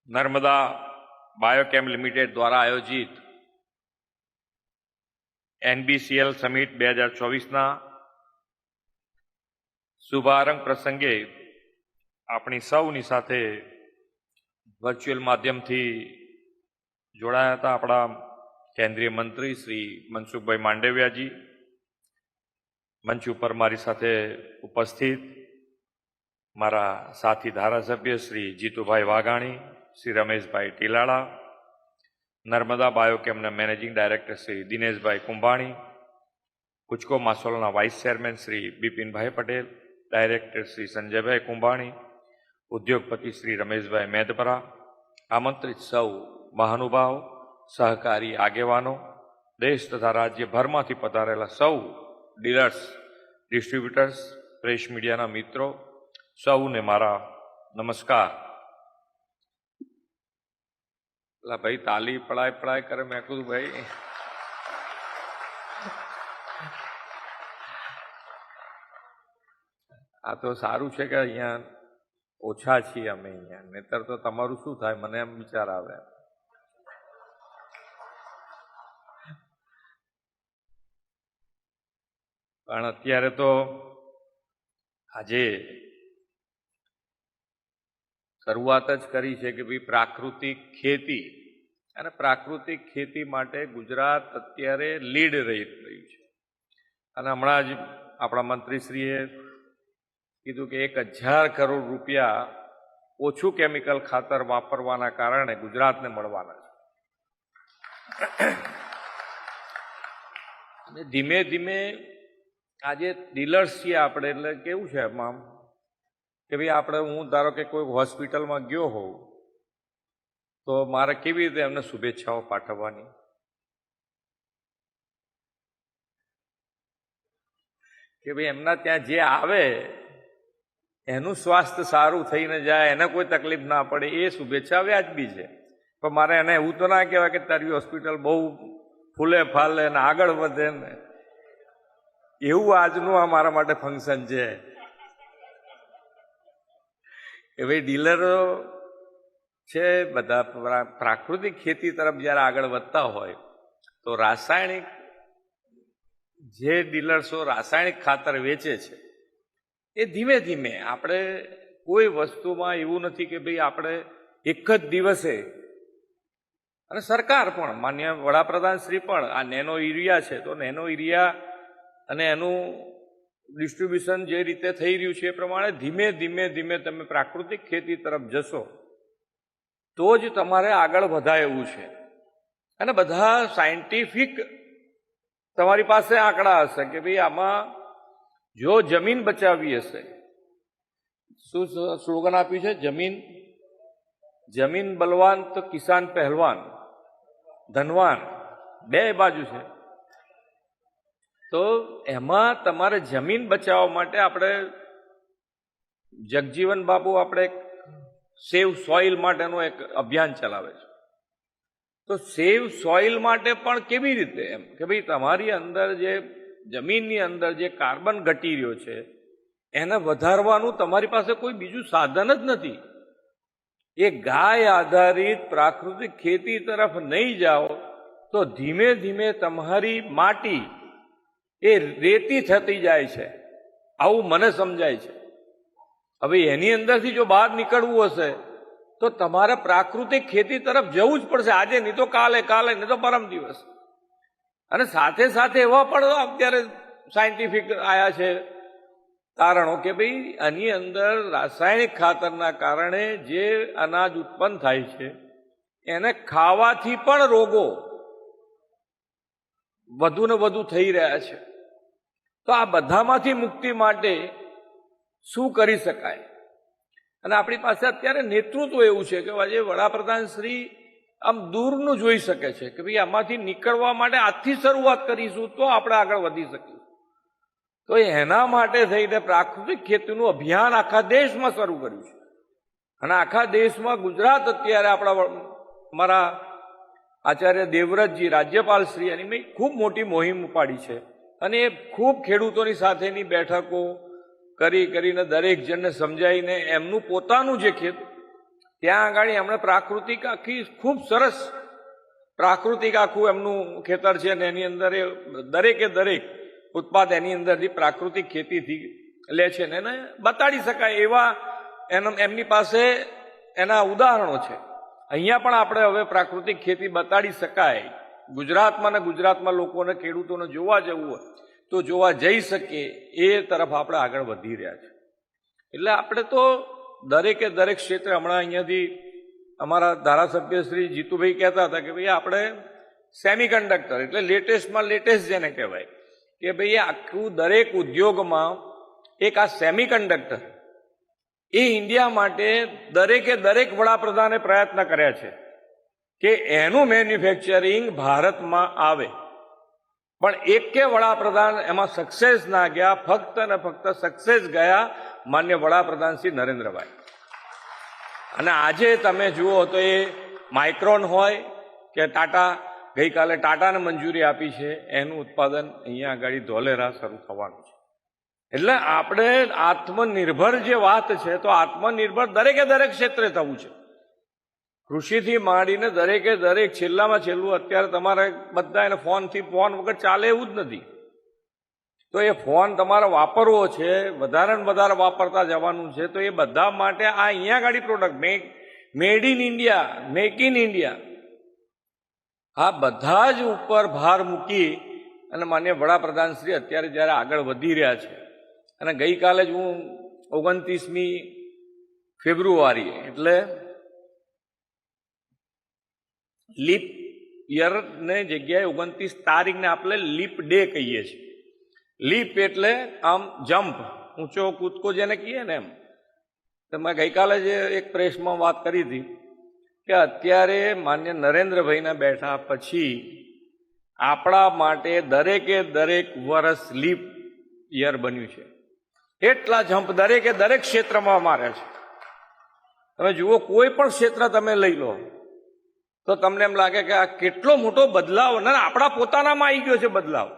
Narmada બાયોકેમ limited દ્વારા આયોજિત NBCL summit 2024ના શુભારંભ પ્રસંગે આપણી સૌની સાથે વર્ચ્યુઅલ માધ્યમથી જોડાયા હતા આપણા કેન્દ્રીય મંત્રી શ્રી મનસુખભાઈ માંડવિયાજી, મંચ ઉપર મારી સાથે ઉપસ્થિત મારા સાથી ધારાસભ્ય શ્રી જીતુભાઈ વાઘાણી, શ્રી રમેશભાઈ ટીલાળા, નર્મદા બાયોકેમના મેનેજિંગ ડાયરેક્ટર શ્રી દિનેશભાઈ કુંભાણી, કુચકો માસોલના vice chairman Shri Bipinbhai Patel, director Shri Sanjaybhai Kumbhani, ઉદ્યોગપતિ શ્રી રમેશભાઈ મેદપરા, આમંત્રિત સૌ મહાનુભાવ, સહકારી આગેવાનો, દેશ તથા રાજ્યભરમાંથી પધારેલા સૌ ડીલર્સ, ડિસ્ટ્રીબ્યુટર્સ, પ્રેસ મીડિયાના મિત્રો, સૌને મારા નમસ્કાર. એટલે ભાઈ તાલી પડાય કરે, મેં કીધું ભાઈ આ તો સારું છે કે અહીંયા ઓછા છીએ અમે અહીંયા, નહીતર તો તમારું શું થાય મને એમ વિચાર આવે. પણ અત્યારે તો આજે શરૂઆત જ કરી છે કે ભાઈ પ્રાકૃતિક ખેતી, અને પ્રાકૃતિક ખેતી માટે ગુજરાત અત્યારે લીડ રહી રહ્યું છે. અને હમણાં જ આપણા મંત્રીશ્રીએ કીધું કે 1000 કરોડ રૂપિયા ઓછું કેમિકલ ખાતર વાપરવાના કારણે ગુજરાતને મળવાના છે. અને ધીમે ધીમે આજે ડીલર્સ છીએ આપણે, એટલે કેવું છે એમાં કે ભાઈ આપણે, હું ધારો કે કોઈ હોસ્પિટલમાં ગયો હોઉં તો મારે કેવી રીતે એમને શુભેચ્છાઓ પાઠવવાની? કે ભાઈ એમના ત્યાં જે આવે એનું સ્વાસ્થ્ય સારું થઈને જાય, એને કોઈ તકલીફ ના પડે, એ શુભેચ્છા વ્યાજબી છે. પણ મારે એને એવું તો ના કહેવાય કે તારી હોસ્પિટલ બહુ ફૂલે ફાલે ને આગળ વધે ને. એવું આજનું આ મારા માટે ફંક્શન છે કે ભાઈ ડીલરો છે બધા પ્રાકૃતિક ખેતી તરફ જ્યારે આગળ વધતા હોય તો રાસાયણિક જે ડીલર્સો રાસાયણિક ખાતર વેચે છે એ ધીમે ધીમે, આપણે કોઈ વસ્તુમાં એવું નથી કે ભાઈ આપણે એક જ દિવસે, અને સરકાર પણ, માન્ય વડાપ્રધાન શ્રી પણ આ નેનો યુરિયા છે તો નેનો યુરિયા અને એનું ડિસ્ટ્રીબ્યુશન જે રીતે થઈ રહ્યું છે એ પ્રમાણે ધીમે ધીમે ધીમે તમે પ્રાકૃતિક ખેતી તરફ જશો તો જ તમારે આગળ વધાય એવું છે. અને બધા સાયન્ટિફિક તમારી પાસે આંકડા હશે કે ભાઈ આમાં જો જમીન બચાવવી હશે, શું સ્લોગન આપ્યું છે? જમીન બલવાન તો કિસાન પહેલવાન, ધનવાન, બે બાજુ છે. તો એમાં તમારે જમીન બચાવવા માટે આપણે જગજીવન બાપુ આપણે સેવ સોઇલ માટેનું એક અભિયાન ચલાવે છે. તો સેવ સોઇલ માટે પણ કેવી રીતે, એમ કે ભાઈ તમારી અંદર જે જમીનની અંદર જે કાર્બન ઘટી રહ્યો છે એને વધારવાનું તમારી પાસે કોઈ બીજું સાધન જ નથી. એ ગાય આધારિત પ્રાકૃતિક ખેતી તરફ નહીં જાઓ તો ધીમે ધીમે તમારી માટી એ રેતી થતી જાય છે, આવું મને સમજાય છે. હવે એની અંદરથી જો બહાર નીકળવું હશે તો તમારે પ્રાકૃતિક ખેતી તરફ જવું જ પડશે, આજે નહીં તો કાલે, કાલે નહીં તો પરમ દિવસ. અને સાથે સાથે એવા પણ અત્યારે સાયન્ટિફિક આયા છે તારણો કે ભાઈ આની અંદર રાસાયણિક ખાતરના કારણે જે અનાજ ઉત્પન્ન થાય છે એને ખાવાથી પણ રોગો વધુ ને વધુ થઈ રહ્યા છે. તો આ બધામાંથી મુક્તિ માટે શું કરી શકાય? અને આપણી પાસે અત્યારે નેતૃત્વ એવું છે કે આજે વડાપ્રધાન શ્રી આમ દૂરનું જોઈ શકે છે કે ભાઈ આમાંથી નીકળવા માટે આજથી શરૂઆત કરીશું તો આપણે આગળ વધી શકીશું. તો એના માટે થઈને પ્રાકૃતિક ખેતીનું અભિયાન આખા દેશમાં શરૂ કર્યું છે. અને આખા દેશમાં ગુજરાત અત્યારે અમારા આચાર્ય દેવવ્રતજી, રાજ્યપાલ શ્રી, એની મેં ખૂબ મોટી મોહિમ ઉપાડી છે. અને એ ખૂબ ખેડૂતોની સાથેની બેઠકો કરીને દરેક જણને સમજાવીને એમનું પોતાનું જે ખેત ત્યાં આગળ એમણે પ્રાકૃતિક આખી ખૂબ સરસ પ્રાકૃતિક આખું એમનું ખેતર છે અને એની અંદર એ દરેકે દરેક ઉત્પાદ એની અંદરથી પ્રાકૃતિક ખેતીથી લે છે ને એને બતાડી શકાય એવા એમની પાસે એના ઉદાહરણો છે. અહીંયા પણ આપણે હવે પ્રાકૃતિક ખેતી બતાડી શકાય. ગુજરાતમાં લોકોને ખેડૂતોને જોવા જવું હોય તો જોવા જઈ શકીએ એ તરફ આપણે આગળ વધી રહ્યા છે. એટલે આપણે તો દરેકે દરેક ક્ષેત્રે હમણાં અહીંયાથી અમારા ધારાસભ્ય શ્રી જીતુભાઈ કહેતા હતા કે ભાઈ આપણે સેમિકન્ડક્ટર એટલે લેટેસ્ટમાં લેટેસ્ટ જેને કહેવાય કે ભાઈ આખું દરેક ઉદ્યોગમાં એક આ સેમિકન્ડક્ટર એ ઇન્ડિયા માટે દરેકે દરેક વડાપ્રધાને પ્રયત્ન કર્યા છે કે એનું મેન્યુફેક્ચરિંગ ભારતમાં આવે, પણ એકે વડાપ્રધાન એમાં સક્સેસ ના ગયા. ફક્ત ને ફક્ત સક્સેસ ગયા માન્ય વડાપ્રધાન શ્રી નરેન્દ્રભાઈ. અને આજે તમે જુઓ તો એ માઇક્રોન હોય કે ટાટા, ગઈકાલે ટાટાને મંજૂરી આપી છે, એનું ઉત્પાદન અહીંયા આગળ ધોલેરા શરૂ થવાનું છે. એટલે આપણે આત્મનિર્ભર જે વાત છે તો આત્મનિર્ભર દરેકે દરેક ક્ષેત્રે થવું છે. કૃષિથી માંડીને દરેકે દરેક છેલ્લામાં છેલ્લું અત્યારે તમારે બધા એને ફોન વગર ચાલે એવું જ નથી. તો એ ફોન તમારે વાપરવો છે, વધારે ને વધારે વાપરતા જવાનું છે. તો એ બધા માટે આ અહીંયા ગાડી product made in India, make in India, આ બધા જ ઉપર ભાર મૂકી અને માન્ય વડાપ્રધાન શ્રી અત્યારે જ્યારે આગળ વધી રહ્યા છે. અને ગઈકાલે જ હું 29મી ફેબ્રુઆરી એટલે લીપ યરને જગ્યાએ 29 તારીખને આપણે લીપ ડે કહીએ છીએ. લીપ એટલે આમ જમ્પ, ઊંચો કૂદકો જેને કહીએ ને એમ. તો મેં ગઈકાલે જ એક પ્રેસમાં વાત કરી હતી કે અત્યારે માન્ય નરેન્દ્રભાઈના બેઠા પછી આપણા માટે દરેકે દરેક વર્ષ લીપ યર બન્યું છે. એટલા જમ્પ દરેકે દરેક ક્ષેત્રમાં માર્યા છે. તમે જુઓ કોઈ પણ ક્ષેત્ર તમે લઈ લો તો તમને એમ લાગે કે આ કેટલો મોટો બદલાવ, ના આપણા પોતાનામાં આવી ગયો છે બદલાવ.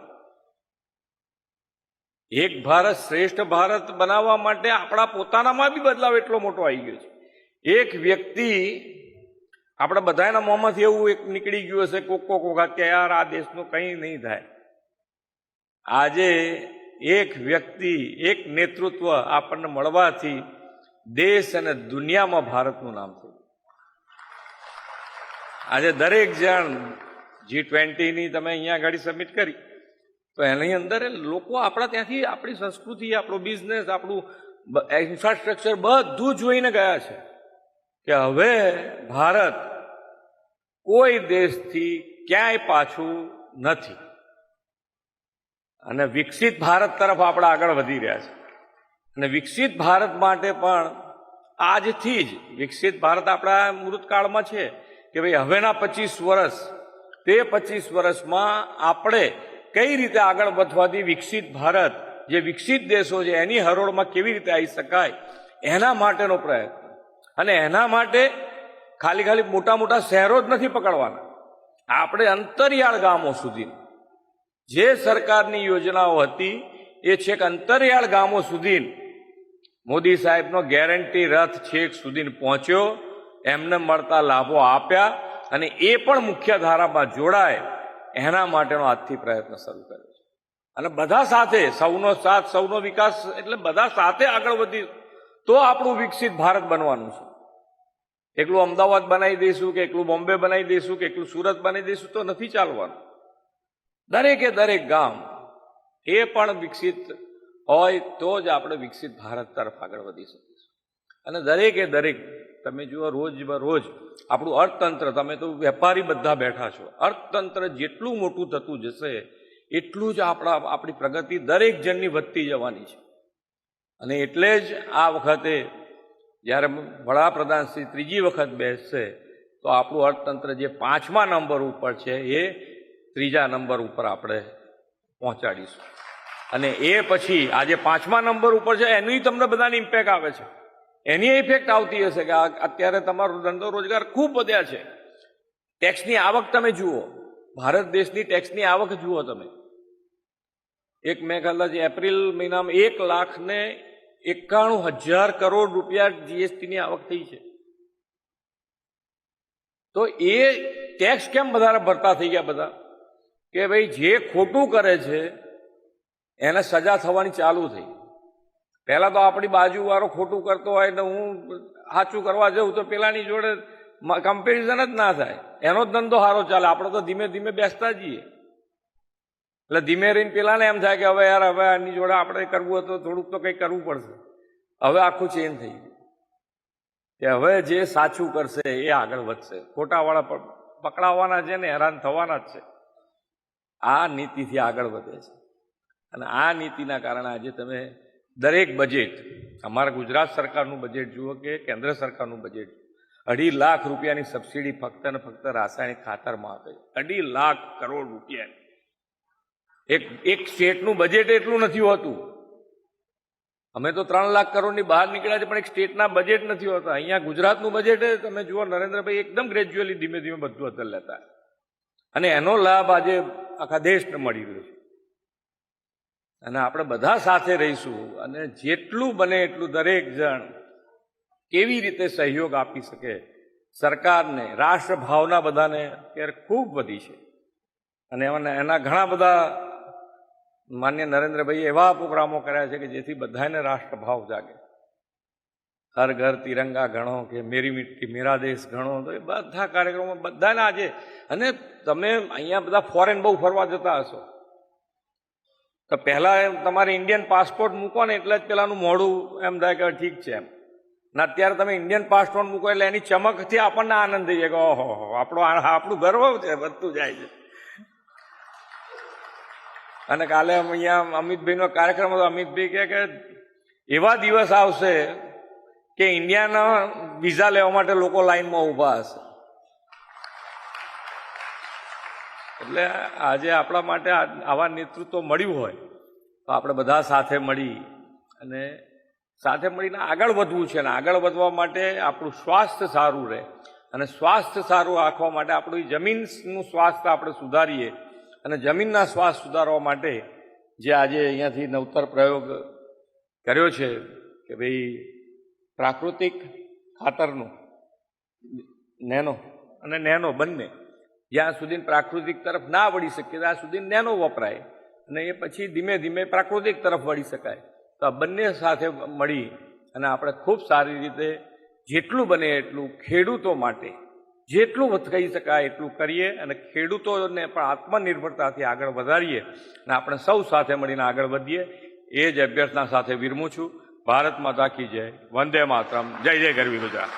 એક ભારત શ્રેષ્ઠ ભારત બનાવવા માટે આપણા પોતાનામાં બી બદલાવ એટલો મોટો આવી ગયો છે. એક વ્યક્તિ આપણા બધાના મોંમાંથી એવું એક નીકળી ગયું હશે કોક વખત કે યાર આ દેશનું કંઈ નહીં થાય. આજે એક વ્યક્તિ, એક નેતૃત્વ આપણને મળવાથી દેશ અને દુનિયામાં ભારતનું નામ થયું. આજે દરેક જણ G20ની તમે અહીંયા આગળ સબમિટ કરી તો એની અંદર લોકો આપણા ત્યાંથી આપણી સંસ્કૃતિ, આપણો બિઝનેસ, આપણું ઇન્ફ્રાસ્ટ્રક્ચર બધું જોઈને ગયા છે કે હવે ભારત કોઈ દેશથી ક્યાંય પાછું નથી અને વિકસિત ભારત તરફ આપણે આગળ વધી રહ્યા છે. અને વિકસિત ભારત માટે પણ આજથી જ વિકસિત ભારત આપણા મૃતકાળમાં છે કે ભાઈ હવેના 25 વર્ષ, તે 25 વર્ષમાં આપણે કઈ રીતે આગળ વધવાથી વિકસિત ભારત, જે વિકસિત દેશો છે એની હરોળમાં કેવી રીતે આવી શકાય એના માટેનો પ્રયત્ન. અને એના માટે ખાલી મોટા મોટા શહેરો જ નથી પકડવાના, આપણે અંતરિયાળ ગામો સુધી જે સરકારની યોજનાઓ હતી એ છેક અંતરિયાળ ગામો સુધી મોદી સાહેબનો ગેરંટી રથ છેક સુધી પહોંચ્યો, એમને મળતા લાભો આપ્યા અને એ પણ મુખ્ય ધારામાં જોડાય એના માટેનો આજથી પ્રયત્ન શરૂ કર્યો છે. અને બધા સાથે, સૌનો સાથ સૌનો વિકાસ, એટલે બધા સાથે આગળ વધી તો આપણું વિકસિત ભારત બનવાનું છે. એકલું અમદાવાદ બનાવી દઈશું કે એકલું બોમ્બે બનાવી દઈશું કે એકલું સુરત બનાવી દઈશું તો નથી ચાલવાનું. દરેકે દરેક ગામ એ પણ વિકસિત હોય તો જ આપણે વિકસિત ભારત તરફ આગળ વધી શકીશું. અને દરેકે દરેક તમે જુઓ રોજ આપણું અર્થતંત્ર, તમે તો વેપારી બધા બેઠા છો, અર્થતંત્ર જેટલું મોટું થતું જશે એટલું જ આપણી પ્રગતિ દરેક જણની વધતી જવાની છે. અને એટલે જ આ વખતે જ્યારે વડાપ્રધાન શ્રી ત્રીજી વખત બેસશે તો આપણું અર્થતંત્ર જે 5મા નંબર ઉપર છે એ 3જા નંબર ઉપર આપણે પહોંચાડીશું. અને એ પછી આજે 5મા નંબર ઉપર છે એની તમને બધાને ઇમ્પેક્ટ આવે છે, એની ઇફેક્ટ આવતી હશે કે અત્યારે તમારો ધંધો રોજગાર ખૂબ વધ્યા છે. ટેક્સની આવક તમે જુઓ, ભારત દેશની ટેક્સની આવક જુઓ તમે. એક મેં કદાચ એપ્રિલ મહિનામાં 1,91,000 કરોડ રૂપિયા જીએસટીની આવક થઈ છે. તો એ ટેક્સ કેમ વધારે ભરતા થઈ ગયા બધા? કે ભાઈ જે ખોટું કરે છે એને સજા થવાની ચાલુ થઈ. પહેલા તો આપણી બાજુવાળો ખોટું કરતો હોય ને હું સાચું કરવા જાઉં તો પેલાની જોડે કમ્પેરિઝન જ ના થાય, એનો જ ધંધો સારો ચાલે. આપણે તો ધીમે ધીમે બેસતા જઈએ, એટલે ધીમે રહીને પેલાને એમ થાય કે હવે યાર હવે આની જોડે આપણે કરવું હોય તો થોડુંક તો કંઈક કરવું પડશે. હવે આખું ચેન્જ થઈ ગયું કે હવે જે સાચું કરશે એ આગળ વધશે, ખોટાવાળા પકડાવાના છે ને હેરાન થવાના જ છે. આ નીતિથી આગળ વધે છે. અને આ નીતિના કારણે આજે તમે દરેક બજેટ, અમારા ગુજરાત સરકારનું બજેટ જુઓ કે કેન્દ્ર સરકારનું બજેટ, 2.5 લાખ રૂપિયાની સબસિડી ફક્ત ને ફક્ત રાસાયણિક ખાતરમાં આપે. 2.5 લાખ કરોડ રૂપિયા. એક સ્ટેટનું બજેટ એટલું નથી હોતું. અમે તો 3 લાખ કરોડની બહાર નીકળ્યા છે, પણ એક સ્ટેટના બજેટ નથી હોતા. અહીંયા ગુજરાતનું બજેટ તમે જુઓ, નરેન્દ્રભાઈ એકદમ ગ્રેજ્યુઅલી ધીમે ધીમે બધું અંદર લેતા, અને એનો લાભ આજે આખા દેશને મળી રહ્યો છે. અને આપણે બધા સાથે રહીશું અને જેટલું બને એટલું દરેક જણ કેવી રીતે સહયોગ આપી શકે સરકારને, રાષ્ટ્ર ભાવના બધાને અત્યારે ખૂબ વધી છે. અને એના ઘણા બધા માન્ય નરેન્દ્રભાઈએ એવા પ્રોગ્રામો કર્યા છે કે જેથી બધાને રાષ્ટ્રભાવ જાગે. હર ઘર તિરંગા ગણો કે મેરી મિટ્ટી મેરા દેશ ગણો, તો એ બધા કાર્યક્રમો બધાને આજે. અને તમે અહીંયા બધા ફોરેન બહુ ફરવા જતા હશો, તો પહેલા તમારે ઇન્ડિયન પાસપોર્ટ મૂકો ને એટલે જ પેલાનું મોઢું એમ થાય કે ઠીક છે એમ. ને અત્યારે તમે ઇન્ડિયન પાસપોર્ટ મૂકો એટલે એની ચમકથી આપણને આનંદ થઈ જાય કે ઓહો આપણું ગર્વ છે, વધતું જાય છે. અને કાલે અહીંયા અમિતભાઈનો કાર્યક્રમ હતો. અમિતભાઈ કહે કે એવા દિવસ આવશે કે ઇન્ડિયાના વિઝા લેવા માટે લોકો લાઈનમાં ઊભા હશે. એટલે આજે આપણા માટે આવા નેતૃત્વ મળ્યું હોય તો આપણે બધા સાથે મળીને આગળ વધવું છે. અને આગળ વધવા માટે આપણું સ્વાસ્થ્ય સારું રહે, અને સ્વાસ્થ્ય સારું રાખવા માટે આપણું જમીનનું સ્વાસ્થ્ય આપણે સુધારીએ. અને જમીનના સ્વાસ્થ્ય સુધારવા માટે જે આજે અહીંયાથી નવતર પ્રયોગ કર્યો છે કે ભાઈ પ્રાકૃતિક ખાતરનું નેનો બંને, જ્યાં સુધી પ્રાકૃતિક તરફ ના વળી શકીએ ત્યાં સુધી નેનો વપરાય, અને એ પછી ધીમે ધીમે પ્રાકૃતિક તરફ વળી શકાય. તો આ બંને સાથે મળી અને આપણે ખૂબ સારી રીતે જેટલું બને એટલું ખેડૂતો માટે જેટલું કહી શકાય એટલું કરીએ, અને ખેડૂતોને પણ આત્મનિર્ભરતાથી આગળ વધારીએ, અને આપણે સૌ સાથે મળીને આગળ વધીએ. એ જ અભ્યર્થના સાથે વિરમું છું. ભારત માતા કી જય. વંદે માતરમ. જય જય ગરવી ગુજરાત.